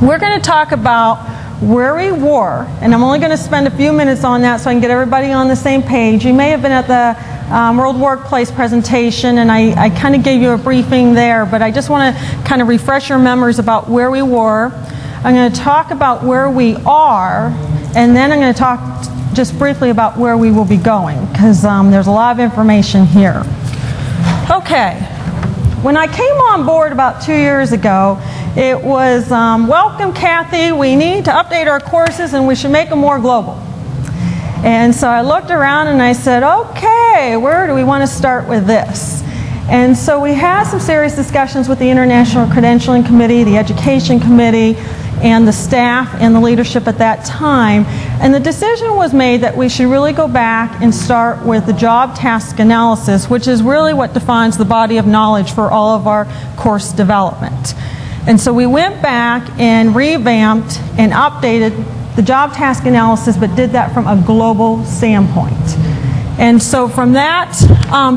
we're going to talk about where we were, and I'm only going to spend a few minutes on that so I can get everybody on the same page. You may have been at the World Workplace presentation, and I kind of gave you a briefing there, but I just want to kind of refresh your memories about where we were. I'm going to talk about where we are, and then I'm going to talk just briefly about where we will be going, because there's a lot of information here. Okay, when I came on board about 2 years ago, it was, welcome Kathy, we need to update our courses and we should make them more global. And so I looked around and I said, okay, where do we want to start with this? And so we had some serious discussions with the International Credentialing Committee, the Education Committee, and the staff and the leadership at that time. And the decision was made that we should really go back and start with the job task analysis, which is really what defines the body of knowledge for all of our course development. And so we went back and revamped and updated the job task analysis, but did that from a global standpoint. And so from that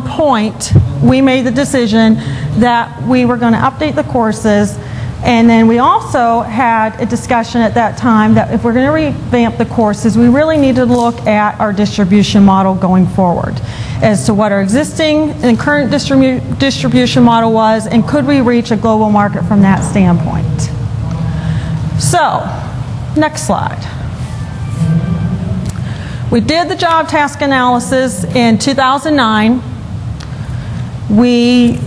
point, we made the decision that we were going to update the courses. And then we also had a discussion at that time that if we're going to revamp the courses, we really need to look at our distribution model going forward as to what our existing and current distribution model was, and could we reach a global market from that standpoint. So, next slide. We did the job task analysis in 2009. We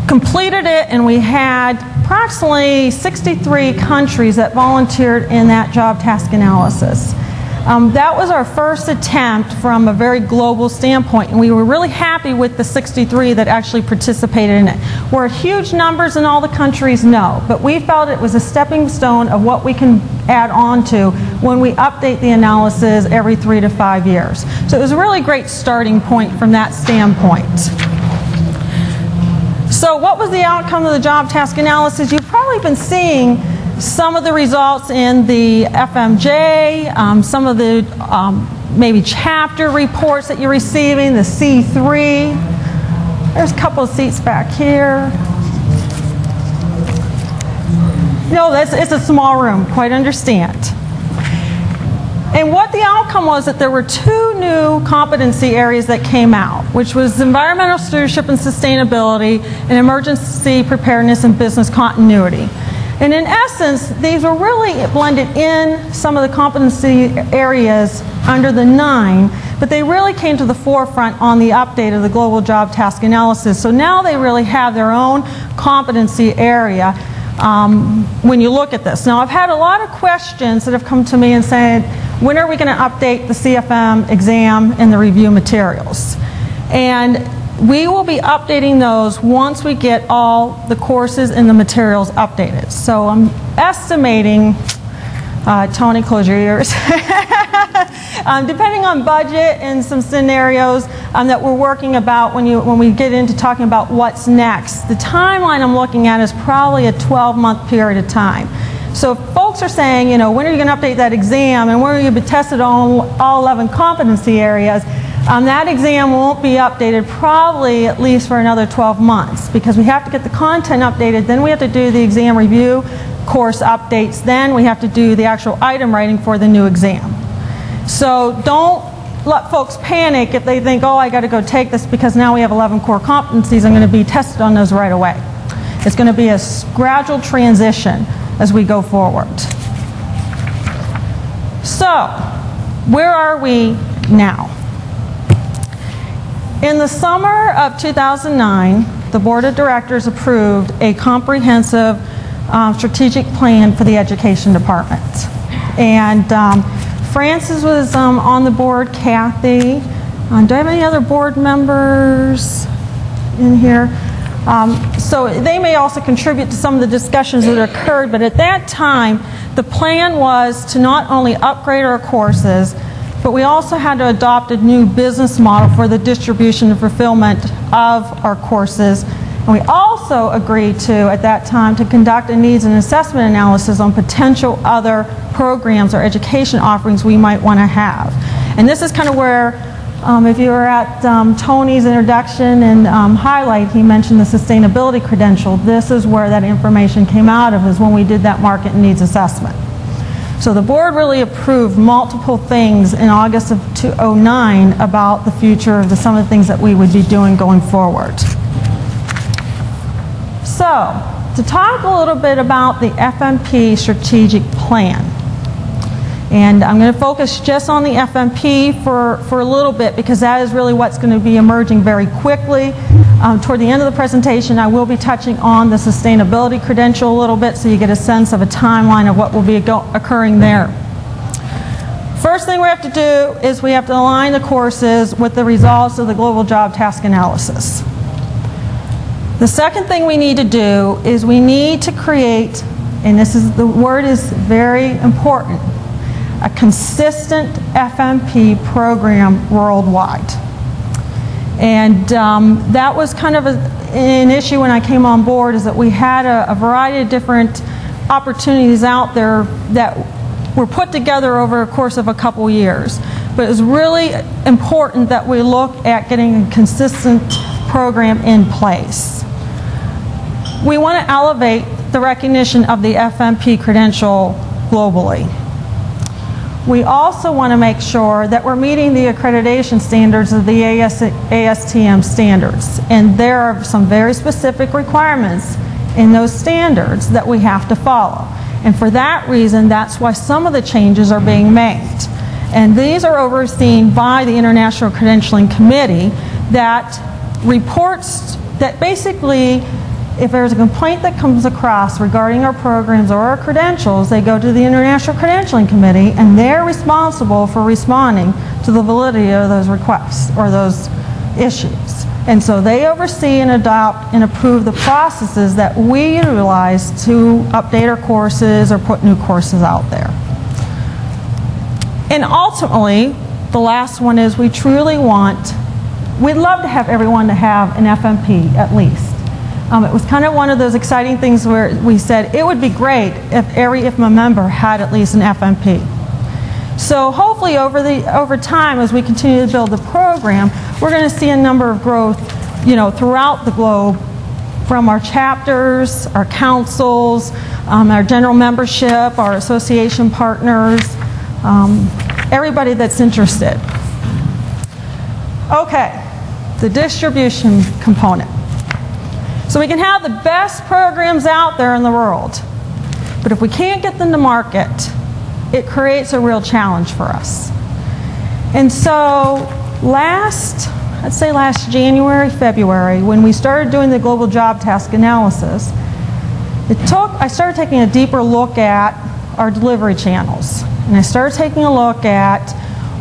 completed it, and we had approximately 63 countries that volunteered in that job task analysis. That was our first attempt from a very global standpoint, and we were really happy with the 63 that actually participated in it. Were it huge numbers in all the countries? No, but we felt it was a stepping stone of what we can add on to when we update the analysis every 3 to 5 years. So it was a really great starting point from that standpoint. So what was the outcome of the job task analysis? You've probably been seeing some of the results in the FMJ, some of the maybe chapter reports that you're receiving, the C3. There's a couple of seats back here. No, it's a small room, quite understand. And what the outcome was that there were 2 new competency areas that came out, which was environmental stewardship and sustainability, and emergency preparedness and business continuity. And in essence, these were really blended in some of the competency areas under the 9, but they really came to the forefront on the update of the global job task analysis. So now they really have their own competency area when you look at this. Now, I've had a lot of questions that have come to me and said, when are we going to update the CFM exam and the review materials? And we will be updating those once we get all the courses and the materials updated. So I'm estimating, Tony, close your ears, depending on budget and some scenarios that we're working about when we get into talking about what's next. The timeline I'm looking at is probably a 12-month period of time. So if folks are saying, you know, when are you going to update that exam and when are you going to be tested on all 11 competency areas, that exam won't be updated probably at least for another 12 months, because we have to get the content updated, then we have to do the exam review course updates, then we have to do the actual item writing for the new exam. So don't let folks panic if they think, oh, I got to go take this because now we have 11 core competencies, I'm going to be tested on those right away. It's going to be a gradual transition as we go forward. So, where are we now? In the summer of 2009, the Board of Directors approved a comprehensive strategic plan for the Education Department. And Frances was on the board, Kathy. Do I have any other board members in here? So they may also contribute to some of the discussions that occurred, but at that time, the plan was to not only upgrade our courses, but we also had to adopt a new business model for the distribution and fulfillment of our courses. And we also agreed to, at that time, to conduct a needs and assessment analysis on potential other programs or education offerings we might want to have. And this is kind of where If you were at Tony's introduction and highlight, he mentioned the sustainability credential. This is where that information came out of, is when we did that market and needs assessment. So the board really approved multiple things in August of 2009 about the future of some of the things that we would be doing going forward. So, to talk a little bit about the FMP strategic plan. And I'm going to focus just on the FMP for a little bit, because that is really what's going to be emerging very quickly. Toward the end of the presentation, I will be touching on the sustainability credential a little bit, so you get a sense of a timeline of what will be occurring there. First thing we have to do is we have to align the courses with the results of the Global Job Task Analysis. The second thing we need to do is we need to create, and the word is very important, a consistent FMP program worldwide. And that was kind of an issue when I came on board, is that we had a variety of different opportunities out there that were put together over a course of a couple years. But it was really important that we look at getting a consistent program in place. We want to elevate the recognition of the FMP credential globally. We also want to make sure that we're meeting the accreditation standards of the ASTM standards. And there are some very specific requirements in those standards that we have to follow. And for that reason, that's why some of the changes are being made. And these are overseen by the International Credentialing Committee that reports that basically, if there's a complaint that comes across regarding our programs or our credentials, they go to the International Credentialing Committee, and they're responsible for responding to the validity of those requests or those issues. And so they oversee and adopt and approve the processes that we utilize to update our courses or put new courses out there. And ultimately, the last one is we'd love to have everyone to have an FMP at least. It was kind of one of those exciting things where we said it would be great if every IFMA member had at least an FMP. So hopefully over time, as we continue to build the program, we're going to see a number of growth, throughout the globe, from our chapters, our councils, our general membership, our association partners, everybody that's interested. Okay, the distribution component. So we can have the best programs out there in the world, but if we can't get them to market, it creates a real challenge for us. And so last January, February, when we started doing the Global Job Task Analysis, I started taking a deeper look at our delivery channels. And I started taking a look at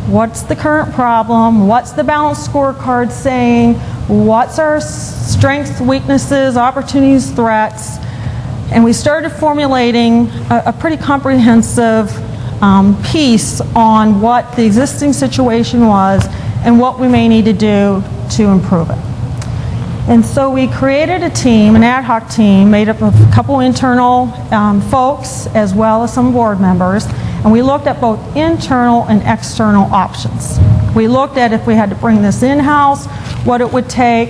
what's the current problem, what's the balanced scorecard saying, what's our strengths, weaknesses, opportunities, threats, and we started formulating a pretty comprehensive piece on what the existing situation was and what we may need to do to improve it. And so we created a team, an ad hoc team, made up of a couple internal folks as well as some board members, and we looked at both internal and external options. We looked at if we had to bring this in-house, what it would take.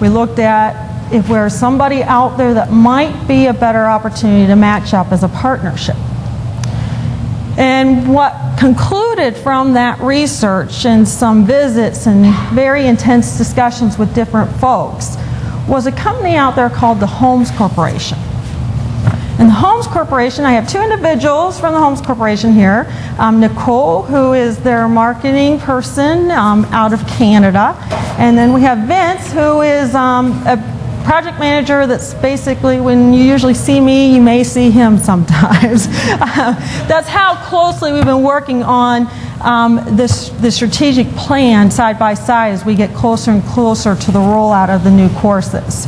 We looked at if there's somebody out there that might be a better opportunity to match up as a partnership. And what concluded from that research and some visits and very intense discussions with different folks was a company out there called the Holmes Corporation. And the Holmes Corporation, I have two individuals from the Holmes Corporation here. Nicole, who is their marketing person out of Canada. And then we have Vince, who is a project manager that's basically, when you usually see me, you may see him sometimes. That's how closely we've been working on the strategic plan side by side as we get closer and closer to the rollout of the new courses.